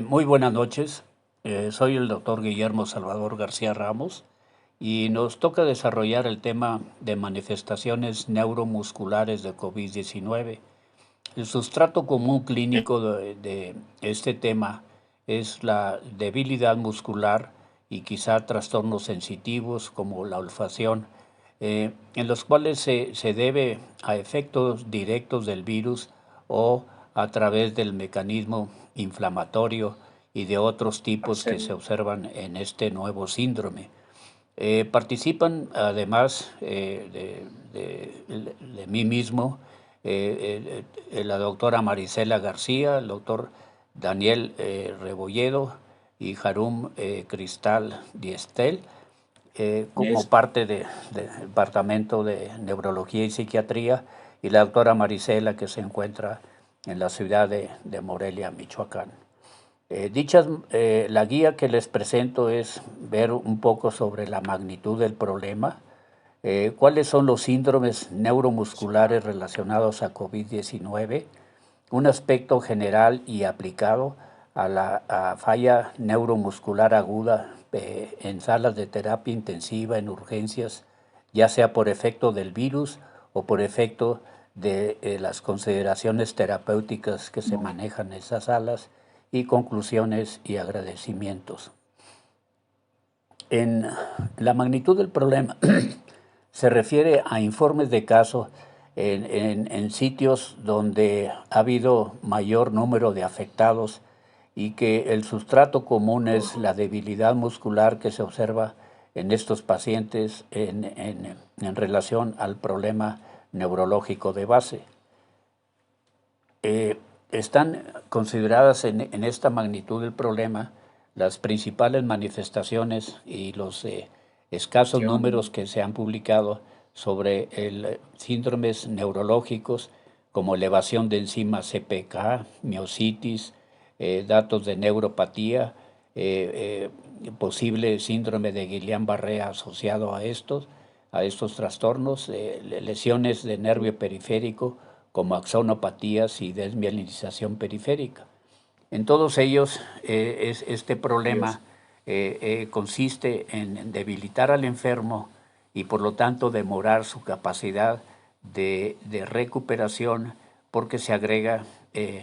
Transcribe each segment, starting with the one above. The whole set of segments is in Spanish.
Muy buenas noches. Soy el doctor Guillermo Salvador García Ramos y nos toca desarrollar el tema de manifestaciones neuromusculares de COVID-19. El sustrato común clínico de este tema es la debilidad muscular y quizá trastornos sensitivos como la olfacción, en los cuales se debe a efectos directos del virus o a través del mecanismo inflamatorio y de otros tipos que se observan en este nuevo síndrome. Participan además de mí mismo la doctora Marisela García, el doctor Daniel Rebolledo y Harum Cristal Diestel, como parte del Departamento de Neurología y Psiquiatría, y la doctora Marisela, que se encuentra en la ciudad de Morelia, Michoacán. La guía que les presento es ver un poco sobre la magnitud del problema, cuáles son los síndromes neuromusculares relacionados a COVID-19, un aspecto general y aplicado a la falla neuromuscular aguda en salas de terapia intensiva, en urgencias, ya sea por efecto del virus o por efecto de las consideraciones terapéuticas que se manejan en esas salas, y conclusiones y agradecimientos. En la magnitud del problema se refiere a informes de casos en sitios donde ha habido mayor número de afectados y que el sustrato común es la debilidad muscular que se observa en estos pacientes en relación al problema neurológico de base. Están consideradas en esta magnitud del problema las principales manifestaciones y los escasos números que se han publicado sobre síndromes neurológicos como elevación de enzimas CPK, miositis, datos de neuropatía, posible síndrome de Guillain-Barré asociado a estos trastornos, lesiones de nervio periférico como axonopatías y desmielinización periférica. En todos ellos, este problema consiste en debilitar al enfermo y por lo tanto demorar su capacidad de recuperación, porque se agrega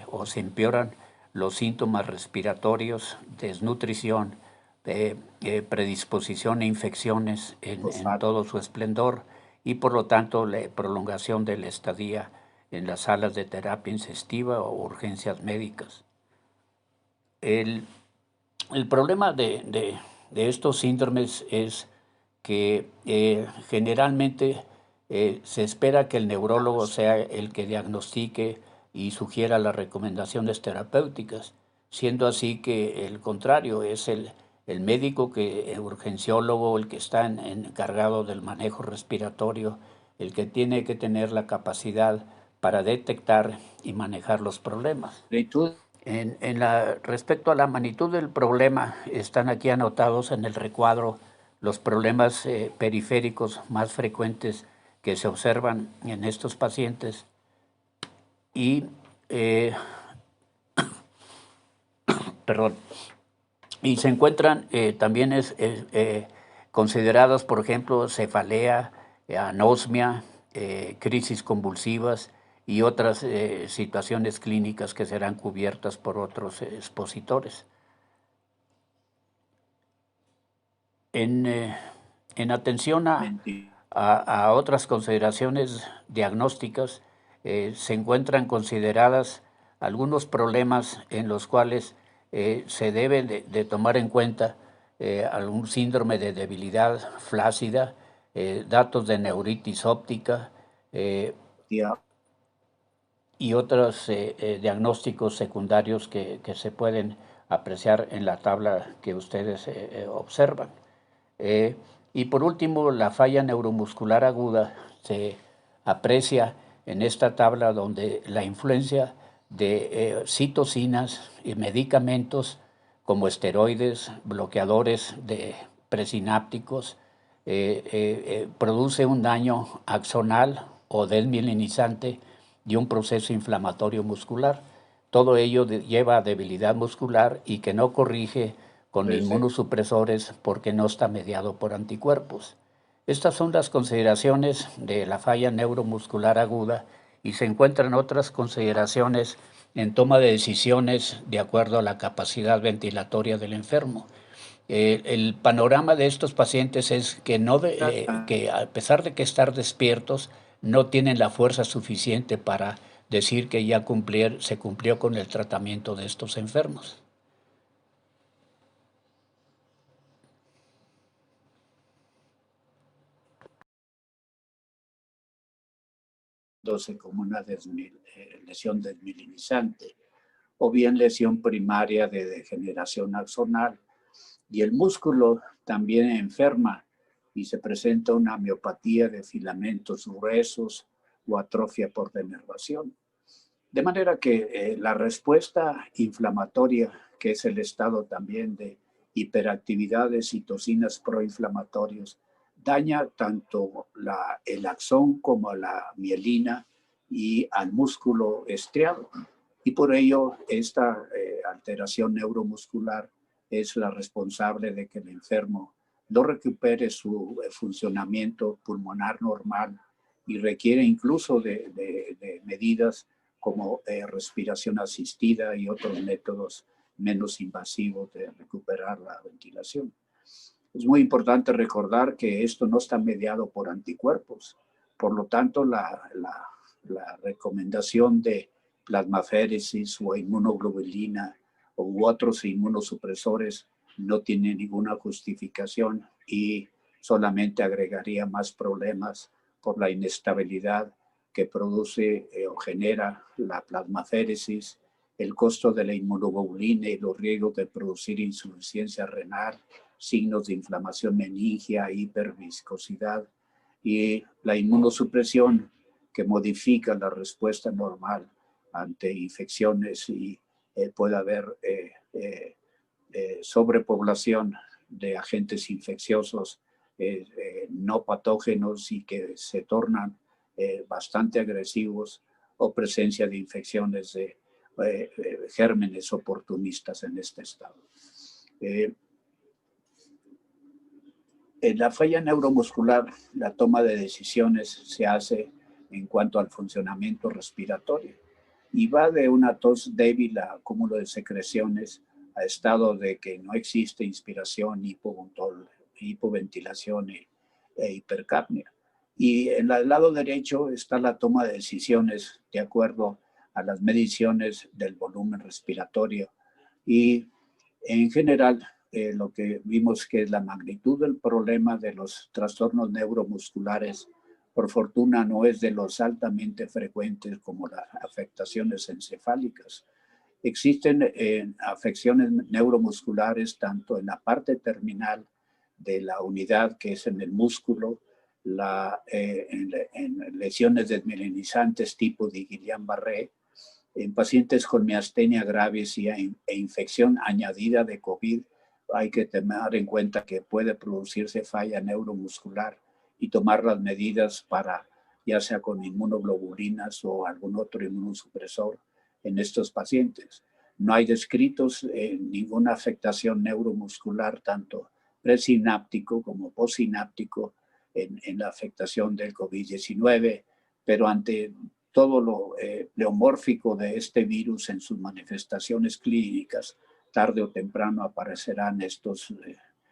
o se empeoran los síntomas respiratorios, desnutrición, predisposición a infecciones en todo su esplendor, y por lo tanto la prolongación de la estadía en las salas de terapia intensivas o urgencias médicas. El problema de estos síndromes es que generalmente se espera que el neurólogo sea el que diagnostique y sugiera las recomendaciones terapéuticas, siendo así que el contrario es el médico, el urgenciólogo, el que está encargado del manejo respiratorio, el que tiene que tener la capacidad para detectar y manejar los problemas. Respecto a la magnitud del problema, están aquí anotados en el recuadro los problemas periféricos más frecuentes que se observan en estos pacientes y, y se encuentran también considerados, por ejemplo, cefalea, anosmia, crisis convulsivas y otras situaciones clínicas que serán cubiertas por otros expositores. En atención a otras consideraciones diagnósticas, se encuentran consideradas algunos problemas en los cuales se debe de tomar en cuenta algún síndrome de debilidad flácida, datos de neuritis óptica y otros diagnósticos secundarios que se pueden apreciar en la tabla que ustedes observan. Y por último, la falla neuromuscular aguda se aprecia en esta tabla, donde la influencia de citocinas y medicamentos como esteroides, bloqueadores de presinápticos, produce un daño axonal o desmielinizante y un proceso inflamatorio muscular. Todo ello lleva a debilidad muscular y que no corrige con inmunosupresores porque no está mediado por anticuerpos. Estas son las consideraciones de la falla neuromuscular aguda y se encuentran otras consideraciones en toma de decisiones de acuerdo a la capacidad ventilatoria del enfermo. El panorama de estos pacientes es que, que a pesar de que estar despiertos, no tienen la fuerza suficiente para decir que ya se cumplió con el tratamiento de estos enfermos. Como una lesión desmielinizante o bien lesión primaria de degeneración axonal. Y el músculo también enferma y se presenta una miopatía de filamentos gruesos o atrofia por denervación. De manera que la respuesta inflamatoria, que es el estado también de hiperactividad de citocinas proinflamatorios, daña tanto el axón como la mielina y al músculo estriado. Y por ello, esta alteración neuromuscular es la responsable de que el enfermo no recupere su funcionamiento pulmonar normal y requiere incluso de medidas como respiración asistida y otros métodos menos invasivos de recuperar la ventilación. Es muy importante recordar que esto no está mediado por anticuerpos. Por lo tanto, la recomendación de plasmaféresis o inmunoglobulina u otros inmunosupresores no tiene ninguna justificación y solamente agregaría más problemas por la inestabilidad que produce o genera la plasmaféresis, el costo de la inmunoglobulina y los riesgos de producir insuficiencia renal, signos de inflamación meningia, hiperviscosidad y la inmunosupresión que modifica la respuesta normal ante infecciones y puede haber sobrepoblación de agentes infecciosos no patógenos y que se tornan bastante agresivos o presencia de infecciones de gérmenes oportunistas en este estado. En la falla neuromuscular, la toma de decisiones se hace en cuanto al funcionamiento respiratorio y va de una tos débil a acúmulo de secreciones a estado de que no existe inspiración, hipoventilación e hipercapnia. Y en el lado derecho está la toma de decisiones de acuerdo a las mediciones del volumen respiratorio. Y en general, lo que vimos que la magnitud del problema de los trastornos neuromusculares, por fortuna, no es de los altamente frecuentes como las afectaciones encefálicas. Existen afecciones neuromusculares tanto en la parte terminal de la unidad, que es en el músculo, en lesiones desmielinizantes tipo de Guillain-Barré, en pacientes con miastenia gravis e infección añadida de COVID, hay que tener en cuenta que puede producirse falla neuromuscular y tomar las medidas para, ya sea con inmunoglobulinas o algún otro inmunosupresor en estos pacientes. No hay descritos ninguna afectación neuromuscular, tanto presináptico como postsináptico, en la afectación del COVID-19, pero ante todo lo pleomórfico de este virus en sus manifestaciones clínicas, tarde o temprano aparecerán estos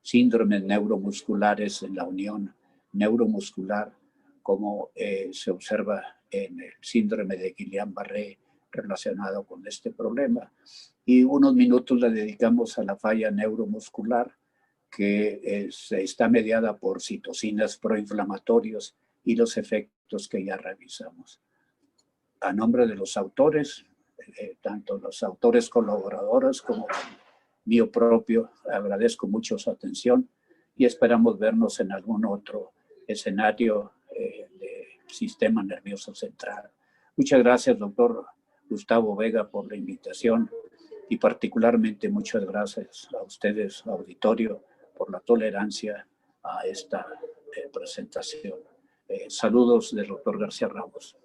síndromes neuromusculares en la unión neuromuscular, como se observa en el síndrome de Guillain-Barré relacionado con este problema. Y unos minutos le dedicamos a la falla neuromuscular, que está mediada por citocinas proinflamatorios y los efectos que ya revisamos. A nombre de los autores, tanto los autores colaboradores como mío propio, agradezco mucho su atención y esperamos vernos en algún otro escenario de sistema nervioso central. Muchas gracias, doctor Gustavo Vega, por la invitación y particularmente muchas gracias a ustedes, auditorio, por la tolerancia a esta presentación. Saludos del doctor García Ramos.